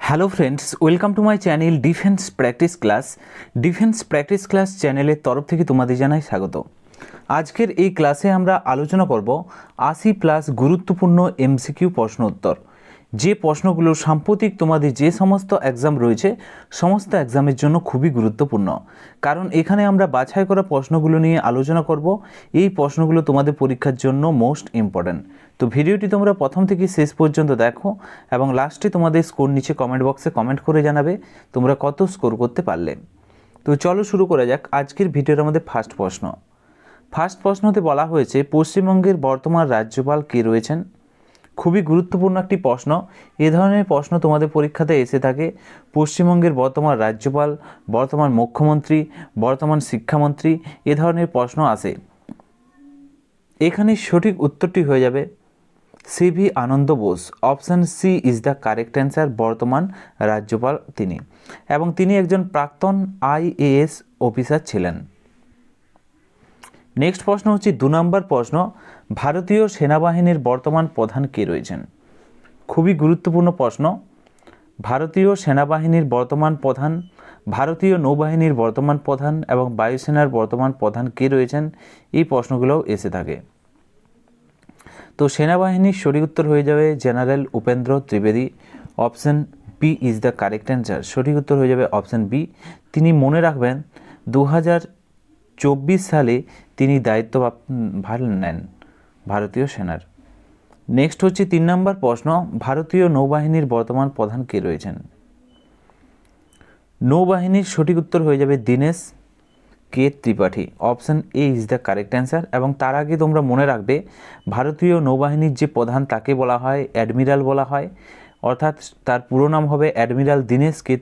Hello friends, welcome to my channel defence practice class চ্যানেলের তরফ থেকে তোমাদের জানাই স্বাগত। আজকের এই ক্লাসে আমরা আলোচনা করব 80+ গুরুত্বপূর্ণ এমসিকিউ প্রশ্ন উত্তর, যে প্রশ্নগুলো সাম্প্রতিক তোমাদের যে সমস্ত এক্সাম রয়েছে সমস্ত এক্সামের জন্য খুবই গুরুত্বপূর্ণ, কারণ এখানে আমরা বাছাই করা প্রশ্নগুলো নিয়ে আলোচনা করব। এই প্রশ্নগুলো তোমাদের পরীক্ষার জন্য মোস্ট ইম্পর্ট্যান্ট। তো ভিডিওটি তোমরা প্রথম থেকে শেষ পর্যন্ত দেখো এবং লাস্টে তোমাদের স্কোর নিচে কমেন্ট বক্সে কমেন্ট করে জানাবে তোমরা কত স্কোর করতে পারলে। তো চলো শুরু করা যাক আজকের ভিডিওর আমাদের ফার্স্ট প্রশ্নতে বলা হয়েছে পশ্চিমবঙ্গের বর্তমান রাজ্যপাল কে রয়েছেন। খুবই গুরুত্বপূর্ণ একটি প্রশ্ন। এ ধরনের প্রশ্ন তোমাদের পরীক্ষাতে এসে থাকে। পশ্চিমবঙ্গের বর্তমান রাজ্যপাল, বর্তমান মুখ্যমন্ত্রী, বর্তমান শিক্ষামন্ত্রী, এ ধরনের প্রশ্ন আসে। এখানে সঠিক উত্তরটি হয়ে যাবে CV Ananda Bose. Option C is the correct answer. বর্তমান রাজ্যপাল তিনি, এবং তিনি একজন প্রাক্তন আইএএস অফিসার ছিলেন। নেক্সট প্রশ্ন হচ্ছে 2 নম্বর প্রশ্ন, ভারতীয় সেনাবাহিনীর বর্তমান প্রধান কে রয়েছেন। খুবই গুরুত্বপূর্ণ প্রশ্ন। ভারতীয় সেনাবাহিনীর বর্তমান প্রধান, ভারতীয় নৌবাহিনীর বর্তমান প্রধান এবং বায়ুসেনার বর্তমান প্রধান কে রয়েছেন, এই প্রশ্নগুলোও এসে থাকে। তো সেনাবাহিনীর সঠিক উত্তর হয়ে যাবে general Upendra Trivedi. Option B is the correct answer. সঠিক উত্তর হয়ে যাবে অপশান বি। তিনি মনে রাখবেন 2024 সালে তিনি দায়িত্বভার নেন ভারতীয় সেনার। নেক্সট হচ্ছে 3 নম্বর প্রশ্ন, ভারতীয় নৌবাহিনীর বর্তমান প্রধান কে রয়েছেন। নৌবাহিনীর সঠিক উত্তর হয়ে যাবে Dinesh K Tripathi. Option A is the correct answer. এবং তার আগে তোমরা মনে রাখবে ভারতীয় নৌবাহিনীর যে প্রধান তাকে বলা হয় অ্যাডমিরাল বলা হয়, অর্থাৎ তার পুরো নাম হবে admiral Dinesh K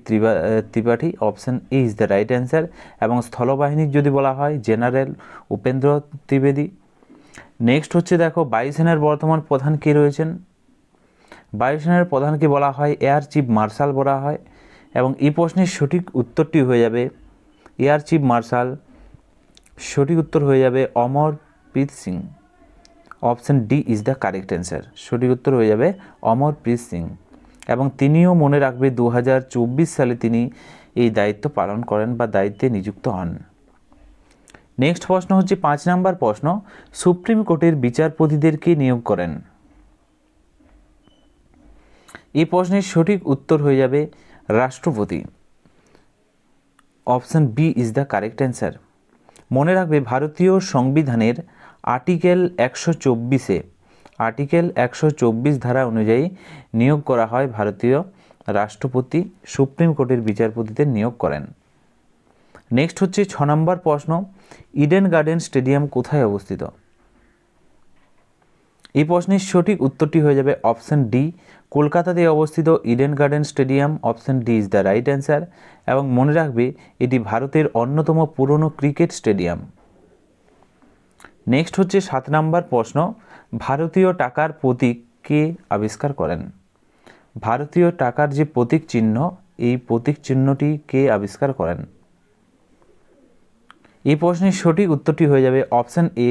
Tripathi. Option A is the right answer. এবং স্থলবাহিনীর যদি বলা হয় জেনারেল উপেন্দ্র ত্রিবেদী। নেক্সট হচ্ছে দেখো বায়ুসেনার বর্তমান প্রধান কে রয়েছেন। বায়ুসেনার প্রধানকে বলা হয় এয়ার চিফ মার্শাল বলা হয়, এবং এই প্রশ্নের সঠিক উত্তরটি হয়ে যাবে এয়ার চিফ মার্শাল। সঠিক উত্তর হয়ে যাবে Amarpreet Singh. Option D is the correct answer. সঠিক উত্তর হয়ে যাবে অমরপ্রীত সিং, এবং তিনিও মনে রাখবে 2024 সালে তিনি এই দায়িত্ব পালন করেন বা দায়িত্বে নিযুক্ত হন। নেক্সট প্রশ্ন হচ্ছে 5 নম্বর প্রশ্ন, সুপ্রিম কোর্টের বিচারপতিদেরকে নিয়োগ করেন। এই প্রশ্নের সঠিক উত্তর হয়ে যাবে রাষ্ট্রপতি। Option B is the correct answer. মনে রাখবে ভারতীয় সংবিধানের আর্টিকেল 124 ধারা অনুযায়ী নিয়োগ করা হয় ভারতীয় রাষ্ট্রপতি সুপ্রিম কোর্টের বিচারপতিদের নিয়োগ করেন। নেক্সট হচ্ছে 6 নম্বর প্রশ্ন, ইডেন গার্ডেন স্টেডিয়াম কোথায় অবস্থিত। এই প্রশ্নের সঠিক উত্তরটি হয়ে যাবে অপশান ডি, কলকাতাতে অবস্থিত Eden garden stadium. Option D is the right answer. এবং মনে রাখবে এটি ভারতের অন্যতম পুরনো ক্রিকেট স্টেডিয়াম। নেক্সট হচ্ছে 7 নম্বর প্রশ্ন, ভারতীয় টাকার প্রতীক কে আবিষ্কার করেন। ভারতীয় টাকার যে প্রতীক চিহ্ন, এই প্রতীক চিহ্নটি কে আবিষ্কার করেন। এই প্রশ্নের সঠিক উত্তরটি হয়ে যাবে option A,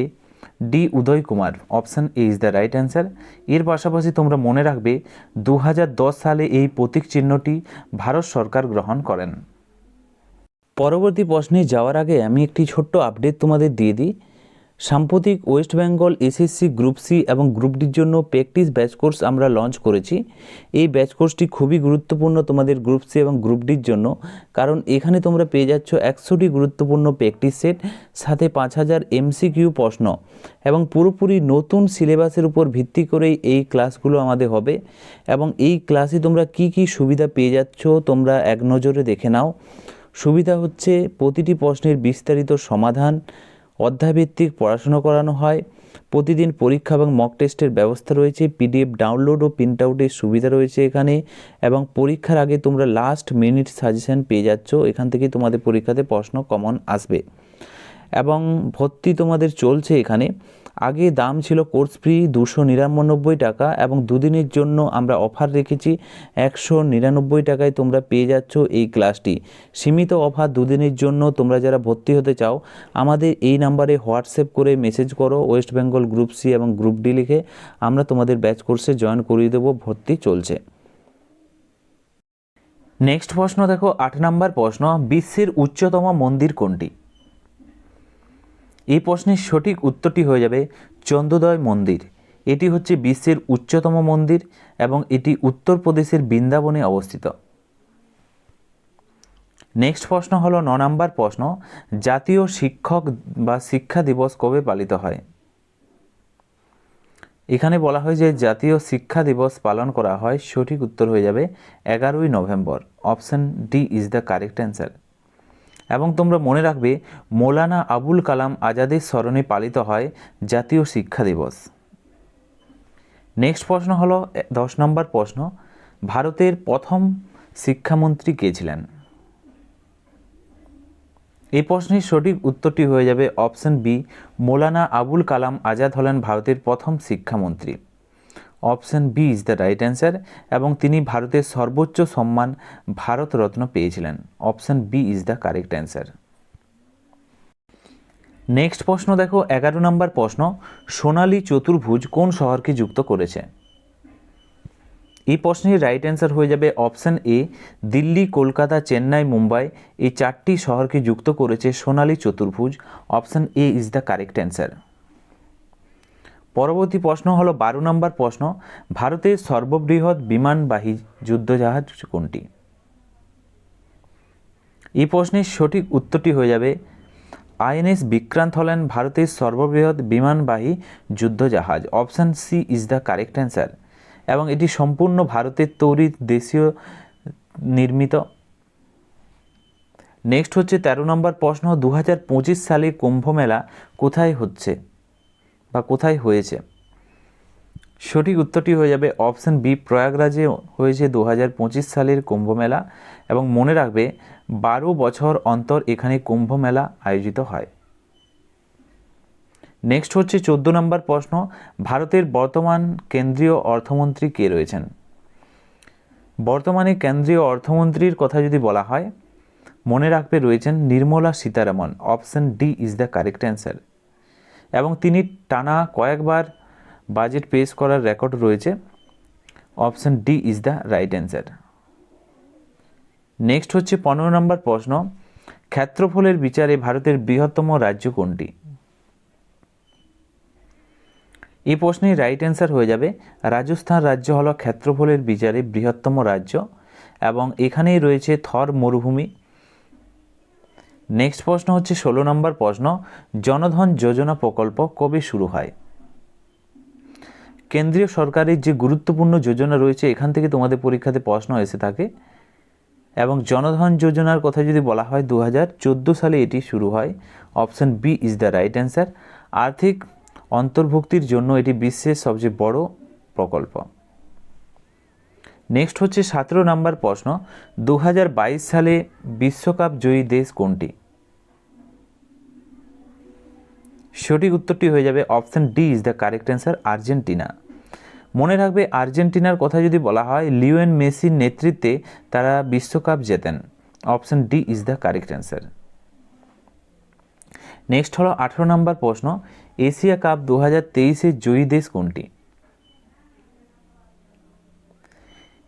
D Uday Kumar. Option A is the right answer. এর পাশাপাশি তোমরা মনে রাখবে 2010 সালে এই প্রতীক চিহ্নটি ভারত সরকার গ্রহণ করেন। পরবর্তী প্রশ্নে যাওয়ার আগে আমি একটি ছোট্ট আপডেট তোমাদের দিয়ে দিই। সাম্প্রতিক West Bengal SSC group C এবং গ্রুপ ডির জন্য প্র্যাকটিস ব্যাচ কোর্স আমরা লঞ্চ করেছি। এই ব্যাচ কোর্সটি খুবই গুরুত্বপূর্ণ তোমাদের গ্রুপ সি এবং গ্রুপ ডির জন্য, কারণ এখানে তোমরা পেয়ে যাচ্ছ 100টি গুরুত্বপূর্ণ প্র্যাকটিস সেট, সাথে 5000 এমসিকিউ প্রশ্ন, এবং পুরোপুরি নতুন সিলেবাসের উপর ভিত্তি করেই এই ক্লাসগুলো আমাদের হবে। এবং এই ক্লাসে তোমরা কি কি সুবিধা পেয়ে যাচ্ছ তোমরা এক নজরে দেখে নাও। সুবিধা হচ্ছে প্রতিটি প্রশ্নের বিস্তারিত সমাধান, অধ্যায়ভিত্তিক পড়াশুনো করানো হয়, প্রতিদিন পরীক্ষা এবং মক টেস্টের ব্যবস্থা রয়েছে, পিডিএফ ডাউনলোড ও প্রিন্ট আউটের সুবিধা রয়েছে এখানে, এবং পরীক্ষার আগে তোমরা লাস্ট মিনিট সাজেশন পেয়ে যাচ্ছ। এখান থেকে তোমাদের পরীক্ষাতে প্রশ্ন কমন আসবে। এবং ভর্তি তোমাদের চলছে এখানে। আগে দাম ছিল কোর্স ফি 299 টাকা, এবং দুদিনের জন্য আমরা অফার রেখেছি 199 টাকায় তোমরা পেয়ে যাচ্ছ এই ক্লাসটি। সীমিত অফার দুদিনের জন্য। তোমরা যারা ভর্তি হতে চাও আমাদের এই নাম্বারে হোয়াটসঅ্যাপ করে মেসেজ করো ওয়েস্ট বেঙ্গল গ্রুপ সি এবং গ্রুপ ডি লিখে, আমরা তোমাদের ব্যাচ কোর্সে জয়েন করিয়ে দেবো। ভর্তি চলছে। নেক্সট প্রশ্ন দেখো 8 নম্বর প্রশ্ন, বিশ্বের উচ্চতম মন্দির কোনটি? এই প্রশ্নের সঠিক উত্তরটি হয়ে যাবে চন্দ্রোদয় মন্দির। এটি হচ্ছে বিশ্বের উচ্চতম মন্দির এবং এটি উত্তরপ্রদেশের বৃন্দাবনে অবস্থিত। নেক্সট প্রশ্ন হলো 9 নম্বর প্রশ্ন, জাতীয় শিক্ষক বা শিক্ষা দিবস কবে পালিত হয়? এখানে বলা হয় যে জাতীয় শিক্ষা দিবস পালন করা হয়, সঠিক উত্তর হয়ে যাবে 11ই November. Option D is the correct answer. এবং তোমরা মনে রাখবে মৌলানা আবুল কালাম আজাদের স্মরণে পালিত হয় জাতীয় শিক্ষা দিবস। নেক্সট প্রশ্ন হলো 10 নম্বর প্রশ্ন, ভারতের প্রথম শিক্ষামন্ত্রী কে ছিলেন? এই প্রশ্নের সঠিক উত্তরটি হয়ে যাবে অপশন বি, মৌলানা আবুল কালাম আজাদ হলেন ভারতের প্রথম শিক্ষামন্ত্রী। Option B is the right answer এবং তিনি ভারতের সর্বোচ্চ সম্মান ভারতরত্ন পেয়েছিলেন। Option B is the correct answer. Next প্রশ্ন দেখো 11 নম্বর প্রশ্ন, সোনালী চতুর্ভুজ কোন শহরকে যুক্ত করেছে? এই প্রশ্নের রাইট অ্যান্সার হয়ে যাবে অপশন এ, দিল্লি, কলকাতা, চেন্নাই, মুম্বাই এই 4টি শহরকে যুক্ত করেছে সোনালী চতুর্ভুজ। Option A is the correct answer. পরবর্তী প্রশ্ন হলো 12 নম্বর প্রশ্ন, ভারতের সর্ববৃহৎ বিমানবাহী যুদ্ধজাহাজ কোনটি? এই প্রশ্নের সঠিক উত্তরটি হয়ে যাবে আইএনএস বিক্রান্ত হলেন ভারতের সর্ববৃহৎ বিমানবাহী যুদ্ধজাহাজ। Option C is the correct answer এবং এটি সম্পূর্ণ ভারতের তৈরি দেশীয় নির্মিত। নেক্সট হচ্ছে 13 নম্বর প্রশ্ন, 2025 সালে কুম্ভ মেলা কোথায় হচ্ছে বা কোথায় হয়েছে? সঠিক উত্তরটি হয়ে যাবে অপশন বি, প্রয়াগরাজে হয়েছে 2025 সালের কুম্ভ মেলা এবং মনে রাখবে 12 বছর অন্তর এখানে কুম্ভ মেলা আয়োজিত হয়। নেক্সট হচ্ছে 14 নম্বর প্রশ্ন, ভারতের বর্তমান কেন্দ্রীয় অর্থমন্ত্রী কে রয়েছেন? বর্তমানে কেন্দ্রীয় অর্থমন্ত্রীর কথা যদি বলা হয় মনে রাখবে রয়েছেন Nirmala Sitharaman. Option D is the correct answer এবং তিনি টানা কয়েকবার বাজেট পেশ করার রেকর্ড রয়েছে। Option D is the right answer. Next হচ্ছে 15 নম্বর প্রশ্ন, ক্ষেত্রফলের বিচারে ভারতের বৃহত্তম রাজ্য কোনটি? এই প্রশ্নের রাইট অ্যান্সার হয়ে যাবে রাজস্থান রাজ্য হলো ক্ষেত্রফলের বিচারে বৃহত্তম রাজ্য এবং এখানেই রয়েছে থর মরুভূমি। নেক্সট প্রশ্ন হচ্ছে 16 নম্বর প্রশ্ন, জনধন যোজনা প্রকল্প কবে শুরু হয়? কেন্দ্রীয় সরকারের যে গুরুত্বপূর্ণ যোজনা রয়েছে এখান থেকে তোমাদের পরীক্ষাতে প্রশ্ন এসে থাকে এবং জনধন যোজনার কথা যদি বলা হয় 2014 সালে এটি শুরু হয়। Option B is the right answer. আর্থিক অন্তর্ভুক্তির জন্য এটি বিশ্বের সবচেয়ে বড় প্রকল্প। নেক্সট হচ্ছে 17 নম্বর প্রশ্ন, 2022 সালে বিশ্বকাপ জয়ী দেশ কোনটি? সঠিক উত্তরটি হয়ে যাবে option D is the correct answer, Argentina. মনে রাখবে আর্জেন্টিনার কথা যদি বলা হয় লিওনেল মেসির নেতৃত্বে তারা বিশ্বকাপ জেতেন। Option D is the correct answer. Next হলো 18 নম্বর প্রশ্ন, এশিয়া কাপ 2023-এর জয়ী দেশ কোনটি?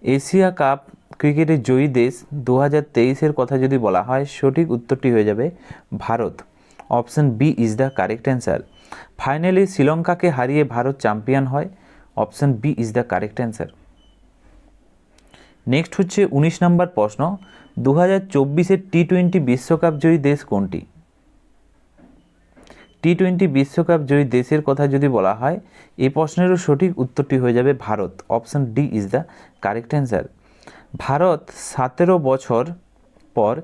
এশিয়া কাপ ক্রিকেটের জয়ী দেশ 2023-এর কথা যদি বলা হয় সঠিক উত্তরটি হয়ে যাবে Bharat. Option B is the correct answer. ফাইনালে শ্রীলঙ্কাকে হারিয়ে ভারত চ্যাম্পিয়ন হয়। Option B is the correct answer. Next হচ্ছে 19 নম্বর প্রশ্ন, 2024-এর টি-20 বিশ্বকাপ জয়ী দেশ কোনটি? টি-20 বিশ্বকাপ জয়ী দেশের কথা যদি বলা হয় এই প্রশ্নেরও সঠিক উত্তরটি হয়ে যাবে Bharat. Option D is the correct answer. Bharat 17 বছর পর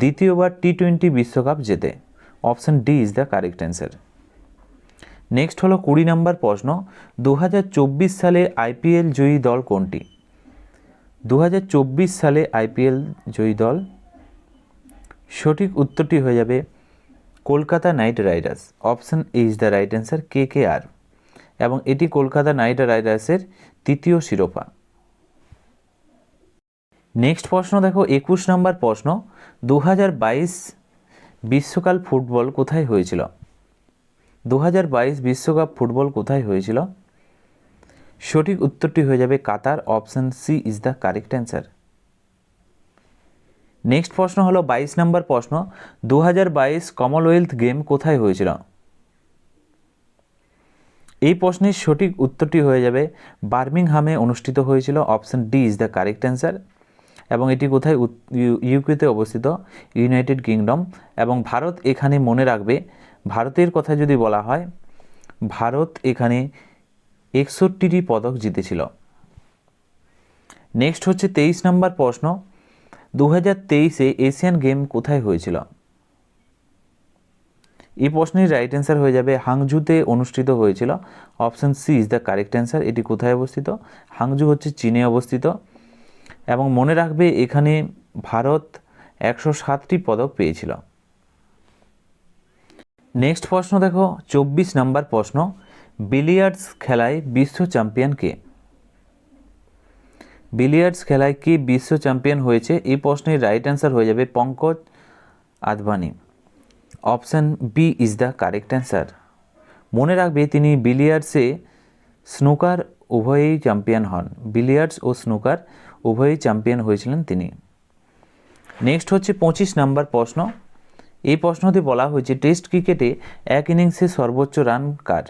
দ্বিতীয়বার টি-20 বিশ্বকাপ জেতে। Option D is the correct answer. Next হলো 20 নম্বর প্রশ্ন, 2024 সালে আইপিএল জয়ী দল কোনটি? 2024 সালে আইপিএল জয়ী দল সঠিক উত্তরটি হয়ে যাবে Kolkata night Riders. Option A is the right answer, KKR এবং এটি কলকাতা নাইট রাইডার্সের তৃতীয় শিরোপা। নেক্সট প্রশ্ন দেখো 21 নম্বর প্রশ্ন, 2022 বিশ্বকাপ ফুটবল কোথায় হয়েছিল? 2022 বিশ্বকাপ ফুটবল কোথায় হয়েছিল? সঠিক উত্তরটি হয়ে যাবে Qatar. Option C is the correct answer. Next প্রশ্ন হলো 22 নম্বর প্রশ্ন, 2022 কমনওয়েলথ গেম কোথায় হয়েছিল? এই প্রশ্নের সঠিক উত্তরটি হয়ে যাবে বার্মিংহামে অনুষ্ঠিত হয়েছিল। Option D is the correct answer. এবং এটি কোথায়? ইউকেতে অবস্থিত, ইউনাইটেড কিংডম। এবং ভারত এখানে মনে রাখবে, ভারতের কথা যদি বলা হয়, ভারত এখানে 61টি পদক জিতেছিল। নেক্সট হচ্ছে 23 নম্বর প্রশ্ন, 2023-এ এশিয়ান গেম কোথায় হয়েছিল? এই প্রশ্নের রাইট অ্যান্সার হয়ে যাবে হাংজুতে অনুষ্ঠিত হয়েছিল। Option C is the correct answer. এটি কোথায় অবস্থিত? হাংজু হচ্ছে চীনে অবস্থিত। এবং মনে রাখবে এখানে ভারত 107টি পদক পেয়েছিল। নেক্সট প্রশ্ন দেখো, 24 নম্বর প্রশ্ন, বিলিয়ার্ডস খেলায় বিশ্ব চ্যাম্পিয়ন কে? বিলিয়ার্ডস খেলায় কে বিশ্ব চ্যাম্পিয়ন হয়েছে? এই প্রশ্নের রাইট অ্যান্সার হয়ে যাবে Pankaj Advani. Option B is the correct answer. মনে রাখবে তিনি বিলিয়ার্ডসে স্নুকার উভয়েই চ্যাম্পিয়ন হন। বিলিয়ার্ডস ও স্নুকার উভয়েই চ্যাম্পিয়ন হয়েছিলেন তিনি। নেক্সট হচ্ছে 25 নম্বর প্রশ্ন। এই প্রশ্নটি বলা হয়েছে টেস্ট ক্রিকেটে এক ইনিংসে সর্বোচ্চ রান কার?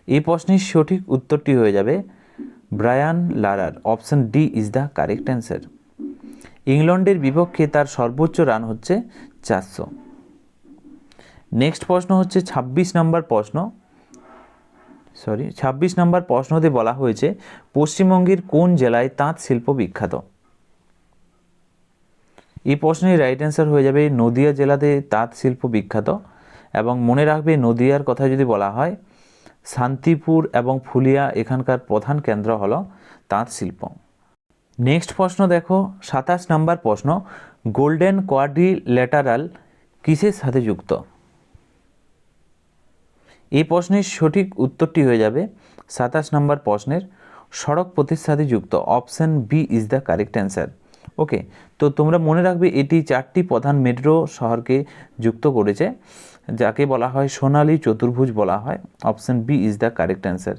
এই প্রশ্নের সঠিক উত্তরটি হয়ে যাবে ব্রায়ান লারার। Option D is the correct answer. ইংল্যান্ডের বিপক্ষে তার সর্বোচ্চ রান হচ্ছে 400। নেক্সট প্রশ্ন হচ্ছে 26 নম্বর প্রশ্ন। 26 নম্বর প্রশ্নতে বলা হয়েছে পশ্চিমবঙ্গের কোন জেলায় তাঁত শিল্প বিখ্যাত? এই প্রশ্নের রাইট অ্যান্সার হয়ে যাবে নদিয়া জেলাতে তাঁত শিল্প বিখ্যাত। এবং মনে রাখবে নদিয়ার কথা যদি বলা হয়, শান্তিপুর এবং ফুলিয়া এখানকার প্রধান কেন্দ্র হলো তাঁত শিল্প। নেক্সট প্রশ্ন দেখো, 27 নম্বর প্রশ্ন, গোল্ডেন কোয়াড্রিল্যাটারাল কিসের সাথে যুক্ত? এই প্রশ্নের সঠিক উত্তরটি হয়ে যাবে 27 নম্বর প্রশ্নের সড়ক পথের সাথে যুক্ত। Option B is the correct answer. Okay, তো তোমরা মনে রাখবে এটি 4টি প্রধান মেট্রো শহরকে যুক্ত করেছে, যাকে বলা হয় সোনালী চতুর্ভুজ বলা হয়। Option B is the correct answer.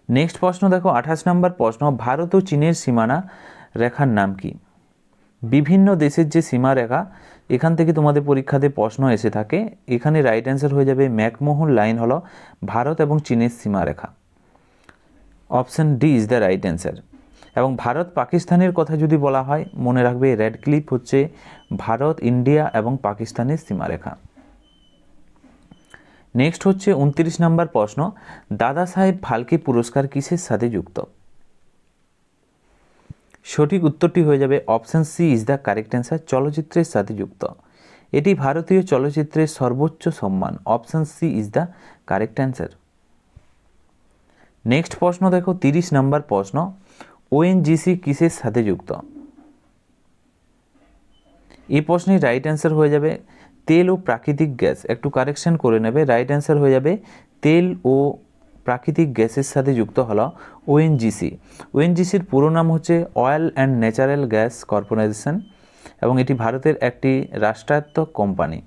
Next প্রশ্ন দেখো, 28 নম্বর প্রশ্ন, ভারত ও চীনের সীমানা রেখার নাম কি? বিভিন্ন দেশের যে সীমারেখা, এখান থেকে তোমাদের পরীক্ষাতে প্রশ্ন এসে থাকে। এখানে রাইট অ্যান্সার হয়ে যাবে ম্যাকমোহন লাইন হলো ভারত এবং চীনের সীমারেখা। Option D is the right answer. এবং ভারত পাকিস্তানের কথা যদি বলা হয়, মনে রাখবে রেড ক্লিফ হচ্ছে ভারত, ইন্ডিয়া এবং পাকিস্তানের সীমারেখা। নেক্সট হচ্ছে 29 নম্বর প্রশ্ন, দাদা সাহেব ফালকে পুরস্কার কিসের সাথে যুক্ত? সঠিক উত্তরটি হয়ে যাবে option C is the correct answer, চলচ্চিত্রের সাথে যুক্ত। এটি ভারতীয় চলচ্চিত্রের সর্বোচ্চ সম্মান। Option C is the correct answer. Next প্রশ্ন দেখো, 30 নম্বর প্রশ্ন, ওএনজিসি কিসের সাথে যুক্ত? এই প্রশ্নের রাইট অ্যান্সার হয়ে যাবে তেল ও প্রাকৃতিক গ্যাস। একটু কারেকশন করে নেবে, রাইট অ্যান্সার হয়ে যাবে তেল ও প্রাকৃতিক গ্যাসের সাথে যুক্ত হলো ওএনজিসি। ওএনজিসির পুরো নাম হচ্ছে oil and natural gas corporation এবং এটি ভারতের একটি রাষ্ট্রায়ত্ত কোম্পানি।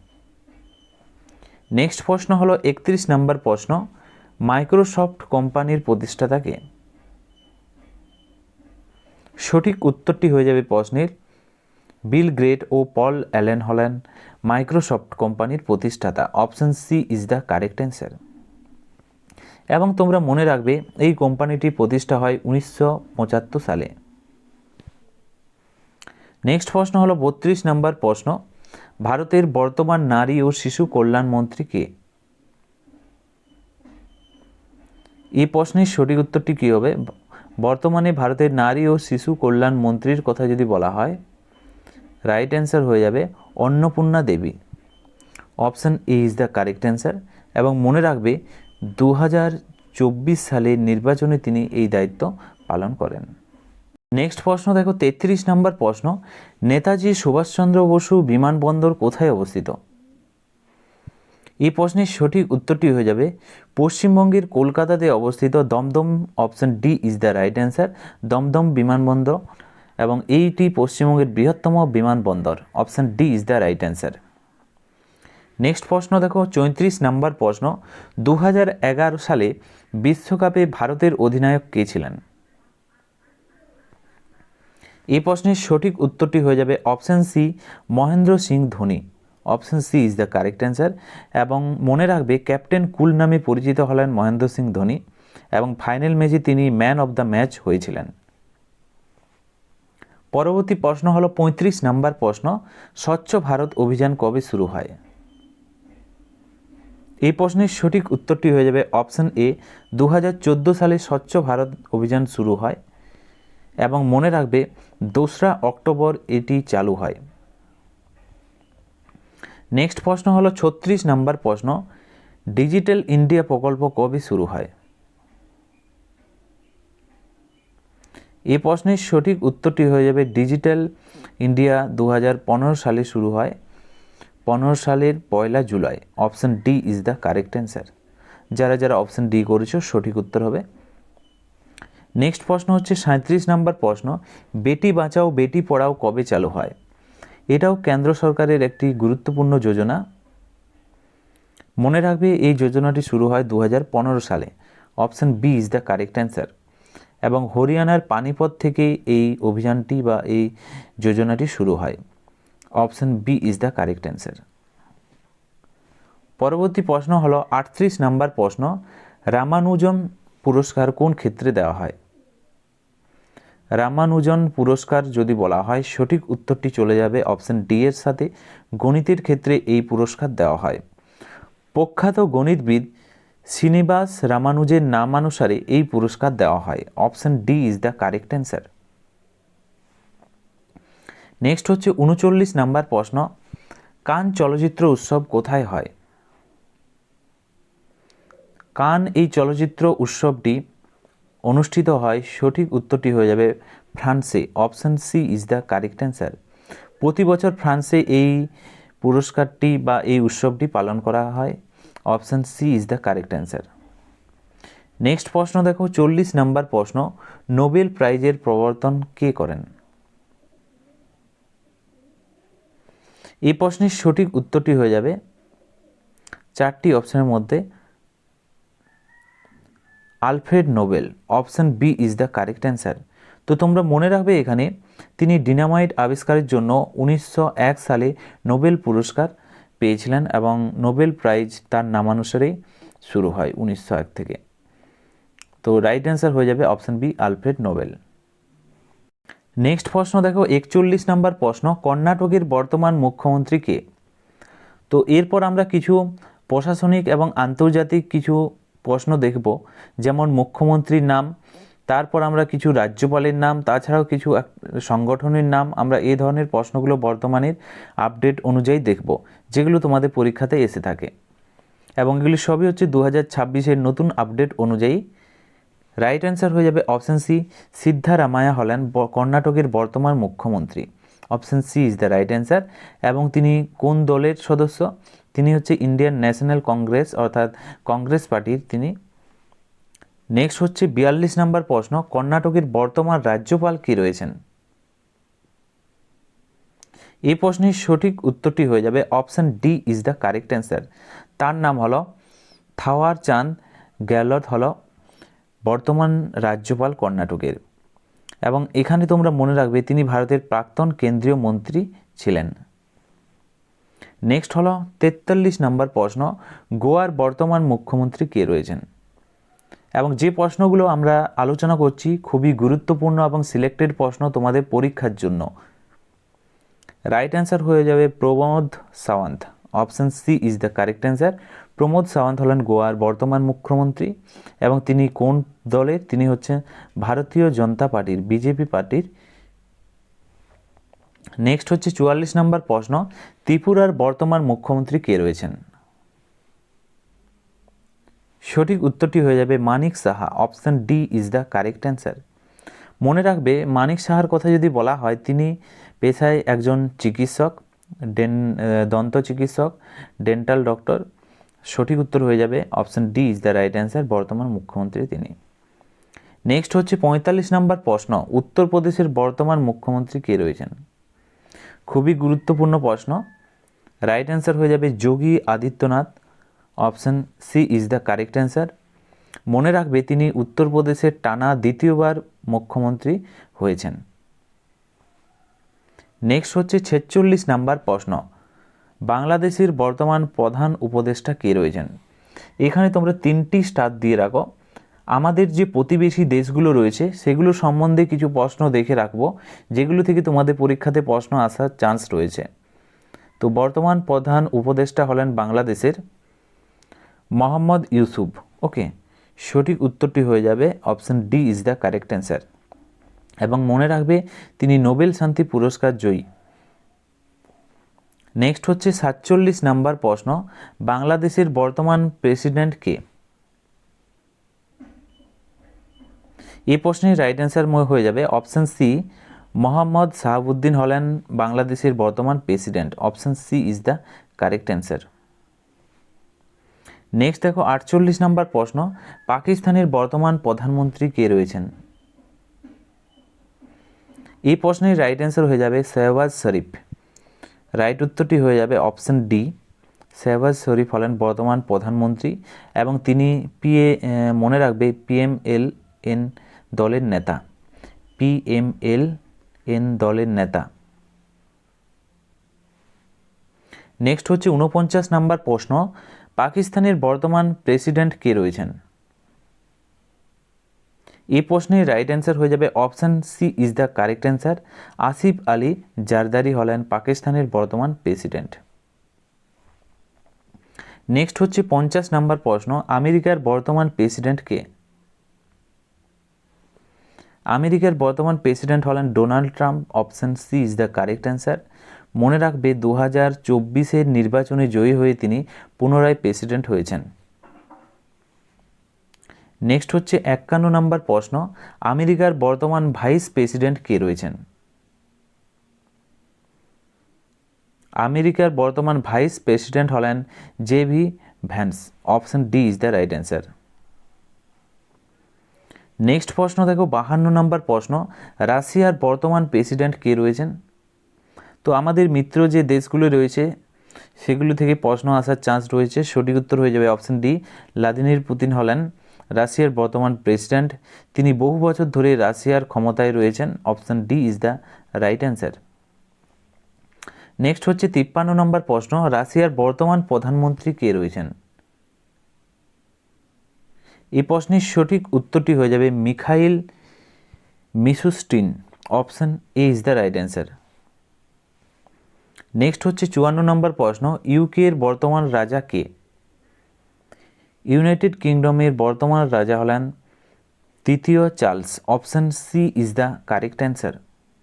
নেক্সট প্রশ্ন হলো 31 নম্বর প্রশ্ন, মাইক্রোসফট কোম্পানির প্রতিষ্ঠাতা কে? সঠিক উত্তরটি হয়ে যাবে প্রশ্নের বিল গ্রেট ও পল অ্যালেন হলেন মাইক্রোসফট কোম্পানির প্রতিষ্ঠাতা। Option C is the correct answer. এবং তোমরা মনে রাখবে এই কোম্পানিটি প্রতিষ্ঠা হয় 1975 সালে। নেক্সট প্রশ্ন হলো 32 নম্বর প্রশ্ন, ভারতের বর্তমান নারী ও শিশু কল্যাণ মন্ত্রী কে? এই প্রশ্নের সঠিক উত্তরটি কী হবে? বর্তমানে ভারতের নারী ও শিশু কল্যাণ মন্ত্রীর কথা যদি বলা হয়, রাইট অ্যান্সার হয়ে যাবে Annapurna Devi. Option A is the correct answer. এবং মনে রাখবে 2024 সালের নির্বাচনে তিনি এই দায়িত্ব পালন করেন। নেক্সট প্রশ্ন দেখো, 33 নম্বর প্রশ্ন, নেতাজি সুভাষচন্দ্র বসু বিমানবন্দর কোথায় অবস্থিত? এই প্রশ্নের সঠিক উত্তরটি হয়ে যাবে পশ্চিমবঙ্গের কলকাতাতে অবস্থিত Dum Dum. Option D is the right answer, Dum Dum বিমানবন্দর। এবং এইটি পশ্চিমবঙ্গের বৃহত্তম বিমানবন্দর। Option D is the right answer. Next প্রশ্ন দেখো, 34 নম্বর প্রশ্ন, 2011 সালে বিশ্বকাপে ভারতের অধিনায়ক কে ছিলেন? এই প্রশ্নের সঠিক উত্তরটি হয়ে যাবে option C, Mahendra Singh Dhoni. Option C is the correct answer. এবং মনে রাখবে ক্যাপ্টেন কুল নামে পরিচিত হলেন মহেন্দ্র সিং ধোনি এবং ফাইনাল ম্যাচে তিনি ম্যান অব দ্য ম্যাচ হয়েছিলেন। পরবর্তী প্রশ্ন হলো 35 নম্বর প্রশ্ন, স্বচ্ছ ভারত অভিযান কবে শুরু হয়? এই প্রশ্নের সঠিক উত্তরটি হয়ে যাবে অপশান এ, 2014 সালে স্বচ্ছ ভারত অভিযান শুরু হয় এবং মনে রাখবে 2রা অক্টোবর এটি চালু হয়। নেক্সট প্রশ্ন হলো 36 নম্বর প্রশ্ন, ডিজিটাল ইন্ডিয়া প্রকল্প কবে শুরু হয়? এই প্রশ্নের সঠিক উত্তরটি হয়ে যাবে ডিজিটাল ইন্ডিয়া 2015 সালে শুরু হয়, 15 সালের 1 July. Option D is the correct answer. যারা যারা অপশান ডি করেছো সঠিক উত্তর হবে। নেক্সট প্রশ্ন হচ্ছে 37 নম্বর প্রশ্ন, বেটি বাঁচাও বেটি পড়াও কবে চালু হয়? এটাও কেন্দ্র সরকারের একটি গুরুত্বপূর্ণ যোজনা। মনে রাখবে এই যোজনাটি শুরু হয় 2015 সালে। Option B is the correct answer. এবং হরিয়ানার পানিপথ থেকে এই অভিযানটি বা এই যোজনাটি শুরু হয়। Option B is the correct answer. পরবর্তী প্রশ্ন হলো 38 নম্বর প্রশ্ন, রামানুজন পুরস্কার কোন ক্ষেত্রে দেওয়া হয়? রামানুজন পুরস্কার যদি বলা হয় সঠিক উত্তরটি চলে যাবে অপশান ডি এর সাথে, গণিতের ক্ষেত্রে এই পুরস্কার দেওয়া হয়। প্রখ্যাত গণিতবিদ শ্রীনিবাস রামানুজের নামানুসারে এই পুরস্কার দেওয়া হয়। Option D is the correct answer. Next হচ্ছে 39 নম্বর প্রশ্ন, কান চলচ্চিত্র উৎসব কোথায় হয়? কান এই চলচ্চিত্র উৎসবটি অনুষ্ঠিত হয়, সঠিক উত্তরটি হয়ে যাবে ফ্রান্সে। Option C is the correct answer. প্রতি বছর ফ্রান্সে এই পুরস্কারটি বা এই উৎসবটি পালন করা হয়। Option C is the correct answer. Next প্রশ্ন দেখো 40 নম্বর প্রশ্ন, নোবেল প্রাইজের প্রবর্তন কে করেন? এই প্রশ্নের সঠিক উত্তরটি হয়ে যাবে 4টি অপশনের মধ্যে Alfred Nobel. Option B is the correct answer. তো তোমরা মনে রাখবে এখানে তিনি ডিনামাইট আবিষ্কারের জন্য 1901 সালে নোবেল পুরস্কার পেয়েছিলেন এবং নোবেল প্রাইজ তার নামানুসারেই শুরু হয় 1901 থেকে। তো রাইট অ্যান্সার হয়ে যাবে option B, Alfred Nobel. Next প্রশ্ন দেখো 41 নম্বর প্রশ্ন, কর্ণাটকের বর্তমান মুখ্যমন্ত্রী কে? তো এরপর আমরা কিছু প্রশাসনিক এবং আন্তর্জাতিক কিছু প্রশ্ন দেখব, যেমন মুখ্যমন্ত্রীর নাম, তারপর আমরা কিছু রাজ্যপালের নাম, তাছাড়াও কিছু সংগঠনের নাম। আমরা এই ধরনের প্রশ্নগুলো বর্তমানের আপডেট অনুযায়ী দেখব, যেগুলো তোমাদের পরীক্ষাতে এসে থাকে এবং এগুলি সবই হচ্ছে 2026-এর নতুন আপডেট অনুযায়ী। রাইট অ্যান্সার হয়ে যাবে অপশান সি, সিদ্ধারামায়া হলেন কর্ণাটকের বর্তমান মুখ্যমন্ত্রী। Option C is the right answer. এবং তিনি কোন দলের সদস্য? তিনি হচ্ছে ইন্ডিয়ান ন্যাশনাল কংগ্রেস অর্থাৎ কংগ্রেস পার্টির তিনি। নেক্সট হচ্ছে 42 নম্বর প্রশ্ন, কর্ণাটকের বর্তমান রাজ্যপাল কে রয়েছেন? এই প্রশ্নের সঠিক উত্তরটি হয়ে যাবে option D is the correct answer. তার নাম হলো থাওয়ার চাঁদ গেহলট, হলো বর্তমান রাজ্যপাল কর্ণাটকের। এবং এখানে তোমরা মনে রাখবে তিনি ভারতের প্রাক্তন কেন্দ্রীয় মন্ত্রী ছিলেন। নেক্সট হলো 43 নম্বর প্রশ্ন, গোয়ার বর্তমান মুখ্যমন্ত্রী কে রয়েছেন? এবং যে প্রশ্নগুলো আমরা আলোচনা করছি খুবই গুরুত্বপূর্ণ এবং সিলেক্টেড প্রশ্ন তোমাদের পরীক্ষার জন্য। রাইট অ্যান্সার হয়ে যাবে Pramod Sawant. Option C is the correct answer. Pramod Sawant হলেন গোয়ার বর্তমান মুখ্যমন্ত্রী এবং তিনি কোন দলের? তিনি হচ্ছেন ভারতীয় জনতা পার্টির, বিজেপি পার্টির। নেক্সট হচ্ছে 44 নম্বর প্রশ্ন, ত্রিপুরার বর্তমান মুখ্যমন্ত্রী কে রয়েছেন? সঠিক উত্তরটি হয়ে যাবে Manik Saha. Option D is the correct answer. মনে রাখবে মানিক সাহার কথা যদি বলা হয়, তিনি পেশায় একজন চিকিৎসক, দন্ত চিকিৎসক, ডেন্টাল ডক্টর। সঠিক উত্তর হয়ে যাবে option D is the right answer, বর্তমান মুখ্যমন্ত্রী তিনি। নেক্সট হচ্ছে 45 নম্বর প্রশ্ন, উত্তরপ্রদেশের বর্তমান মুখ্যমন্ত্রী কে রয়েছেন? খুবই গুরুত্বপূর্ণ প্রশ্ন। রাইট অ্যান্সার হয়ে যাবে Yogi Adityanath. Option C is the correct answer. মনে রাখবে তিনি উত্তরপ্রদেশের টানা দ্বিতীয়বার মুখ্যমন্ত্রী হয়েছেন। নেক্সট হচ্ছে 46 নাম্বার প্রশ্ন, বাংলাদেশের বর্তমান প্রধান উপদেষ্টা কে রয়েছেন? এখানে তোমরা 3টি স্টার দিয়ে রাখো। আমাদের যে প্রতিবেশী দেশগুলো রয়েছে সেগুলো সম্বন্ধে কিছু প্রশ্ন দেখে রাখবো, যেগুলো থেকে তোমাদের পরীক্ষাতে প্রশ্ন আসার চান্স রয়েছে। তো বর্তমান প্রধান উপদেষ্টা হলেন বাংলাদেশের মোহাম্মদ ইউসুফ। ওকে, সঠিক উত্তরটি হয়ে যাবে option D is the correct answer. এবং মনে রাখবে তিনি নোবেল শান্তি পুরস্কার জয়ী। নেক্সট হচ্ছে 47 নাম্বার প্রশ্ন, বাংলাদেশের বর্তমান প্রেসিডেন্ট কে? এই প্রশ্নের রাইট অ্যান্সার হয়ে যাবে অপশন সি, মোহাম্মদ শাহাবুদ্দিন হলেন বাংলাদেশের বর্তমান president. Option C is the correct answer. Next দেখো 48 নাম্বার প্রশ্ন, পাকিস্তানের বর্তমান প্রধানমন্ত্রী কে রয়েছেন? এই প্রশ্নের রাইট অ্যান্সার হয়ে যাবে শেহবাজ শরীফ। রাইট উত্তরটি হয়ে যাবে অপশন ডি, শেহবাজ শরীফ হলেন বর্তমান প্রধানমন্ত্রী এবং তিনি মনে রাখবে PMLN দলের নেতা। PMLN দলের নেতা। নেক্সট হচ্ছে 49 নাম্বার প্রশ্ন, পাকিস্তানের বর্তমান প্রেসিডেন্ট কে রয়েছেন? এই প্রশ্নের রাইট অ্যান্সার হয়ে যাবে option C is the correct answer. Asif Ali Zardari হলেন পাকিস্তানের বর্তমান প্রেসিডেন্ট। নেক্সট হচ্ছে 50 নাম্বার প্রশ্ন, আমেরিকার বর্তমান প্রেসিডেন্ট কে? আমেরিকার বর্তমান প্রেসিডেন্ট হলেন Donald Trump. Option C is the correct answer. মনে রাখবে 2024 নির্বাচনে জয়ী হয়ে তিনি পুনরায় প্রেসিডেন্ট হয়েছেন। নেক্সট হচ্ছে 51 নাম্বার প্রশ্ন, আমেরিকার বর্তমান ভাইস প্রেসিডেন্ট কে রয়েছেন? আমেরিকার বর্তমান ভাইস প্রেসিডেন্ট হলেন JB Vance. Option D is the right answer. Next প্রশ্ন দেখো 52 নাম্বার প্রশ্ন, রাশিয়ার বর্তমান প্রেসিডেন্ট কে রয়েছেন? তো আমাদের মিত্র যে দেশগুলো রয়েছে সেগুলো থেকে প্রশ্ন আসার চান্স রয়েছে। সঠিক উত্তর হয়ে যাবে অপশন ডি, ভ্লাদিমির পুতিন হলেন রাশিয়ার বর্তমান প্রেসিডেন্ট। তিনি বহু বছর ধরে রাশিয়ার ক্ষমতায় রয়েছেন। Option D is the right answer. Next হচ্ছে 53 নম্বর প্রশ্ন, রাশিয়ার বর্তমান প্রধানমন্ত্রী কে রয়েছেন? এই প্রশ্নের সঠিক উত্তরটি হয়ে যাবে Mikhail Mishustin. Option A is the right answer. Next হচ্ছে 54 নম্বর প্রশ্ন, ইউকে এর বর্তমান রাজা কে? ইউনাইটেড কিংডমের বর্তমান রাজা হলেন তৃতীয় Charles. Option C is the correct answer.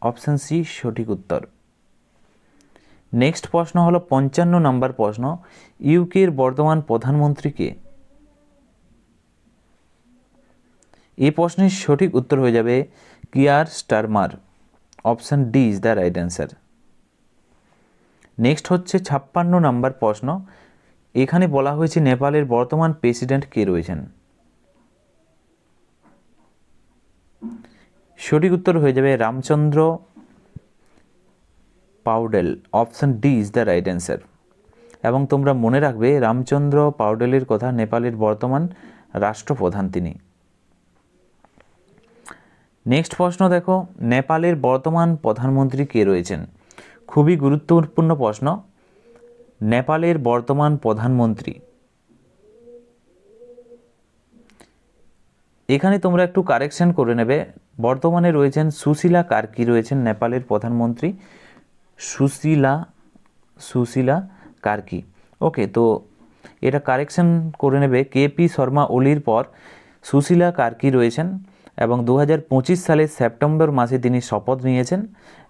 Option C সঠিক উত্তর। নেক্সট প্রশ্ন হলো 55 নম্বর প্রশ্ন, ইউকে এর বর্তমান প্রধানমন্ত্রী কে? এই প্রশ্নের সঠিক উত্তর হয়ে যাবে Keir Starmer. Option D is the right answer. Next হচ্ছে 56 নম্বর প্রশ্ন, এখানে বলা হয়েছে নেপালের বর্তমান প্রেসিডেন্ট কে রয়েছেন? সঠিক উত্তর হয়ে যাবে Ramchandra Paudel. Option D is the right answer. এবং তোমরা মনে রাখবে রামচন্দ্র পাউডেলের কথা, নেপালের বর্তমান রাষ্ট্রপ্রধান তিনি। নেক্সট প্রশ্ন দেখো, নেপালের বর্তমান প্রধানমন্ত্রী কে রয়েছেন? খুবই গুরুত্বপূর্ণ প্রশ্ন। নেপালের বর্তমান প্রধানমন্ত্রী, এখানে তোমরা একটু কারেকশন করে নেবে। বর্তমানে রয়েছেন সুশীলা কার্কি, রয়েছেন নেপালের প্রধানমন্ত্রী সুশীলা কার্কি। ওকে, তো এটা কারেকশন করে নেবে। কেপি শর্মা ওলির পর সুশীলা কার্কি রয়েছেন এবং 2025 সালের সেপ্টেম্বর মাসে তিনি শপথ নিয়েছেন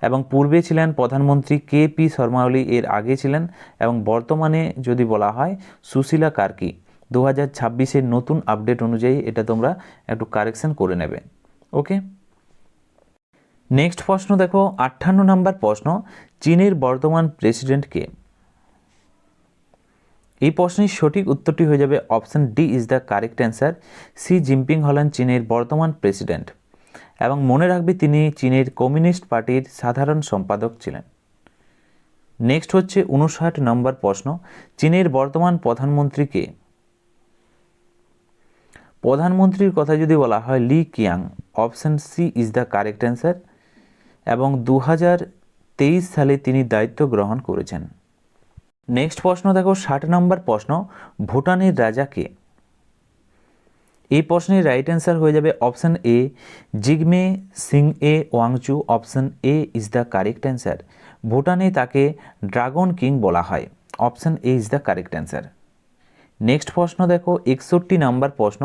এবং পূর্বে ছিলেন প্রধানমন্ত্রী কেপি শর্মা ওলি, এর আগে ছিলেন। এবং বর্তমানে যদি বলা হয় সুশীলা কার্কি। 2026-এর নতুন আপডেট অনুযায়ী এটা তোমরা একটু কারেকশন করে নেবে। ওকে, নেক্সট প্রশ্ন দেখো 58 নম্বর প্রশ্ন, চীনের বর্তমান প্রেসিডেন্ট কে? এই প্রশ্নের সঠিক উত্তরটি হয়ে যাবে option D is the correct answer. Xi Jinping হলেন চীনের বর্তমান প্রেসিডেন্ট এবং মনে রাখবে তিনি চীনের কমিউনিস্ট পার্টির সাধারণ সম্পাদক ছিলেন। নেক্সট হচ্ছে 59 নম্বর প্রশ্ন, চীনের বর্তমান প্রধানমন্ত্রী কে? প্রধানমন্ত্রীর কথা যদি বলা হয় Li Qiang. Option C is the correct answer. এবং সালে তিনি দায়িত্ব গ্রহণ করেছেন। নেক্সট প্রশ্ন দেখো 60 নম্বর প্রশ্ন, ভুটানের রাজা কে? এই প্রশ্নের রাইট অ্যান্সার হয়ে যাবে option A Jigme Singye Wangchuck. Option A is the correct answer. ভুটানে তাকে ড্রাগন কিং বলা হয়। Option A is the correct answer. Next প্রশ্ন দেখো 61 নম্বর প্রশ্ন,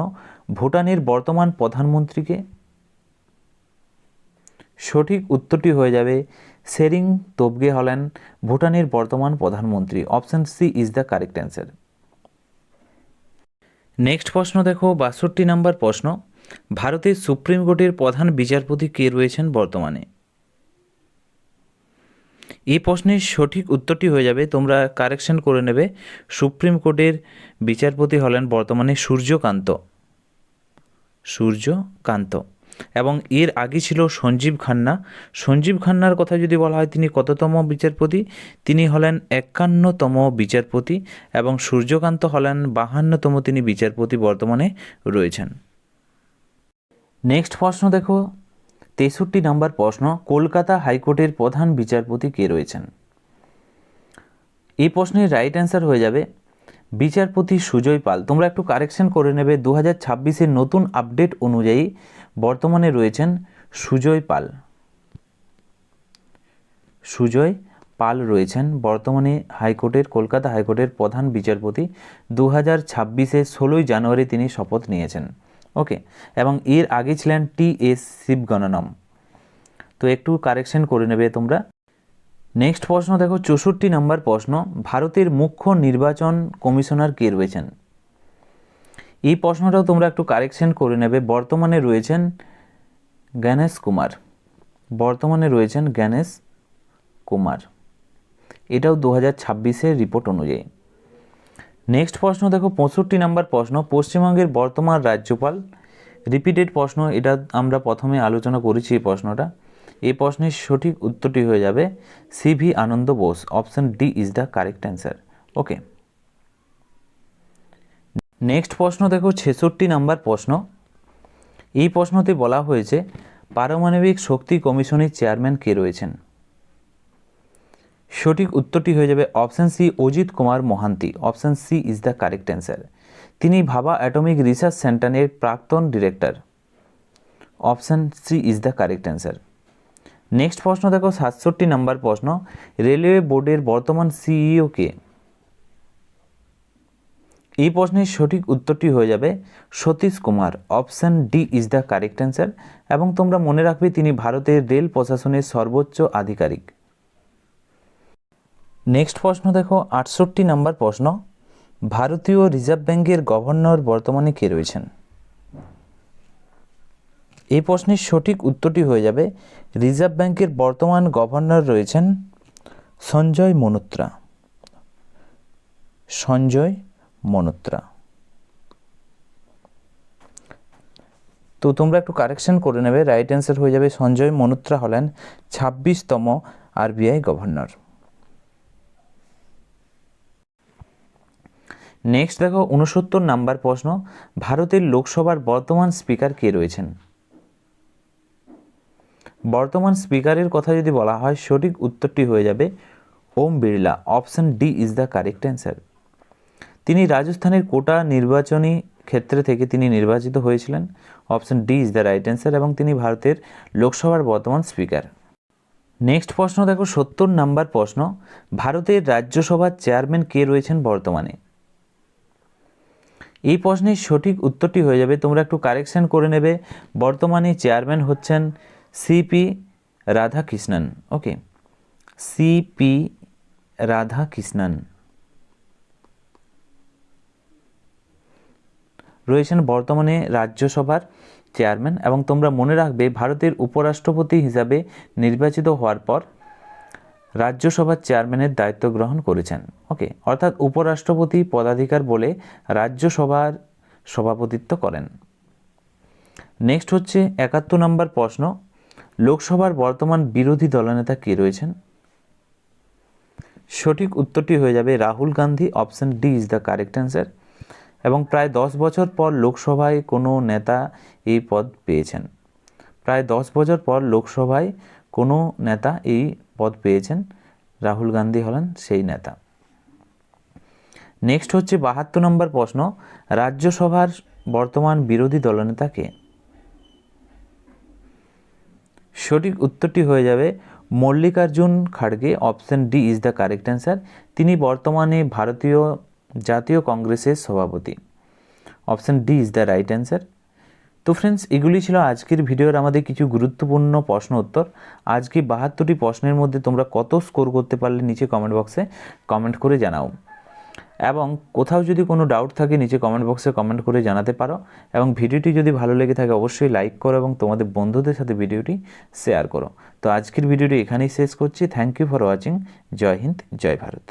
ভুটানের বর্তমান প্রধানমন্ত্রীকে? সঠিক উত্তরটি হয়ে যাবে সেরিং তোবগে হলেন ভুটানের বর্তমান প্রধানমন্ত্রী। Option C is the correct answer. Next প্রশ্ন দেখো 62 নম্বর প্রশ্ন, ভারতের সুপ্রিম কোর্টের প্রধান বিচারপতি কে রয়েছেন বর্তমানে? এই প্রশ্নের সঠিক উত্তরটি হয়ে যাবে, তোমরা কারেকশন করে নেবে, সুপ্রিম কোর্টের বিচারপতি হলেন বর্তমানে সূর্যকান্ত এবং এর আগে ছিল সঞ্জীব খান্না। সঞ্জীব খান্নার কথা যদি বলা হয় তিনি কততম বিচারপতি? তিনি হলেন 51তম বিচারপতি এবং সূর্যকান্ত হলেন 52তম তিনি বিচারপতি বর্তমানে রয়েছেন। নেক্সট প্রশ্ন দেখো 63 নম্বর প্রশ্ন, কলকাতা হাইকোর্টের প্রধান বিচারপতি কে রয়েছেন? এই প্রশ্নের রাইট অ্যান্সার হয়ে যাবে বিচারপতি সুজয় পাল। তোমরা একটু কারেকশন করে নেবে, 2026-এর নতুন আপডেট অনুযায়ী বর্তমানে রয়েছেন সুজয় পাল রয়েছেন বর্তমানে হাইকোর্টের, কলকাতা হাইকোর্টের প্রধান বিচারপতি। 2026-এর 16 জানুয়ারি তিনি শপথ নিয়েছেন। ওকে, এবং এর আগে ছিলেন টি.এস. শিবগণনম। তো একটু কারেকশন করে নেবে তোমরা। নেক্সট প্রশ্ন দেখো 64 নম্বর প্রশ্ন, ভারতের মুখ্য নির্বাচন কমিশনার কে রয়েছেন? এই প্রশ্নটাও তোমরা একটু কারেকশন করে নেবে, বর্তমানে রয়েছেন জ্ঞানেশ কুমার। এটাও 2026-এর রিপোর্ট অনুযায়ী। নেক্সট প্রশ্ন দেখো 65 নম্বর প্রশ্ন, পশ্চিমবঙ্গের বর্তমান রাজ্যপাল? রিপিটেড প্রশ্ন, এটা আমরা প্রথমে আলোচনা করেছি এই প্রশ্নটা। এই প্রশ্নের সঠিক উত্তরটি হয়ে যাবে CV Ananda Bose. Option D is the correct answer. Okay, next প্রশ্ন দেখো 66 নম্বর প্রশ্ন। এই প্রশ্নতে বলা হয়েছে পারমাণবিক শক্তি কমিশনের চেয়ারম্যান কে রয়েছেন? সঠিক উত্তরটি হয়ে যাবে option C Ajit Kumar Mohanty. Option C is the correct answer. তিনি ভাবা অ্যাটমিক রিসার্চ সেন্টারের প্রাক্তন director. Option C is the correct answer. Next প্রশ্ন দেখো 67 নম্বর প্রশ্ন, রেলওয়ে বোর্ডের বর্তমান সিইও কে? এই প্রশ্নের সঠিক উত্তরটি হয়ে যাবে Satish Kumar. Option D is the correct answer. এবং তোমরা মনে রাখবে তিনি ভারতের রেল প্রশাসনের সর্বোচ্চ আধিকারিক। নেক্সট প্রশ্ন দেখো 68 নম্বর প্রশ্ন, ভারতীয় রিজার্ভ ব্যাঙ্কের গভর্নর বর্তমানে কে রয়েছেন? এই প্রশ্নের সঠিক উত্তরটি হয়ে যাবে রিজার্ভ ব্যাঙ্কের বর্তমান গভর্নর রয়েছেন সঞ্জয় মনোত্রা। তো তোমরা একটু কারেকশন করে নেবে, রাইট অ্যান্সার হয়ে যাবে সঞ্জয় মনোত্রা হলেন 26তম আরবিআই গভর্নর। নেক্সট দেখো 69 নম্বর প্রশ্ন, ভারতের লোকসভার বর্তমান স্পিকার কে রয়েছেন? বর্তমান স্পিকারের কথা যদি বলা হয় সঠিক উত্তরটি হয়ে যাবে Om Birla. Option D is the correct answer. তিনি রাজস্থানের কোটা নির্বাচনী ক্ষেত্রে থেকে তিনি নির্বাচিত হয়েছিলেন। Option D is the right answer এবং তিনি ভারতের লোকসভার বর্তমান স্পিকার। নেক্সট প্রশ্ন দেখো 70 নম্বর প্রশ্ন, ভারতের রাজ্যসভার চেয়ারম্যান কে রয়েছেন বর্তমানে? এই প্রশ্নের সঠিক উত্তরটি হয়ে যাবে, তোমরা একটু কারেকশন করে নেবে, বর্তমানে চেয়ারম্যান হচ্ছেন সিপি রাধাকৃষ্ণন। ওকে, সিপি রাধাকৃষ্ণন রয়েছেন বর্তমানে রাজ্যসভার চেয়ারম্যান। এবং তোমরা মনে রাখবে ভারতের উপরাষ্ট্রপতি হিসাবে নির্বাচিত হওয়ার পর রাজ্যসভার চেয়ারম্যানের দায়িত্ব গ্রহণ করেছেন। ওকে, অর্থাৎ উপরাষ্ট্রপতি পদাধিকার বলে রাজ্যসভার সভাপতিত্ব করেন। নেক্সট হচ্ছে 71 নম্বর প্রশ্ন, লোকসভার বর্তমান বিরোধী দলনেতা কে রয়েছেন? সঠিক উত্তরটি হয়ে যাবে Rahul Gandhi. Option D is the correct answer. এবং প্রায় 10 বছর পর লোকসভায় কোনো নেতা এই পদ পেয়েছেন। প্রায় 10 বছর পর লোকসভায় কোনো নেতা এই পদ পেয়েছেন, রাহুল গান্ধী হলেন সেই নেতা। নেক্সট হচ্ছে 72 নম্বর প্রশ্ন, রাজ্যসভার বর্তমান বিরোধী দলনেতা কে? সঠিক উত্তরটি হয়ে যাবে মল্লিকার্জুন খাড়গে। Option D is the correct answer. তিনি বর্তমানে ভারতীয় জাতীয় কংগ্রেসের সভাপতি। Option D is the right answer. তো ফ্রেন্ডস, এগুলি ছিল আজকের ভিডিওর আমাদের কিছু গুরুত্বপূর্ণ প্রশ্ন উত্তর। আজকে 72টি প্রশ্নের মধ্যে তোমরা কত স্কোর করতে পারলে নিচে কমেন্ট বক্সে কমেন্ট করে জানাও, এবং কোথাও যদি কোনো ডাউট থাকে নিচে কমেন্ট বক্সে কমেন্ট করে জানাতে পারো। এবং ভিডিওটি যদি ভালো লেগে থাকে অবশ্যই লাইক করো এবং তোমাদের বন্ধুদের সাথে ভিডিওটি শেয়ার করো। তো আজকের ভিডিওটি এখানেই শেষ করছি। Thank you for watching. জয় হিন্দ, জয় ভারত।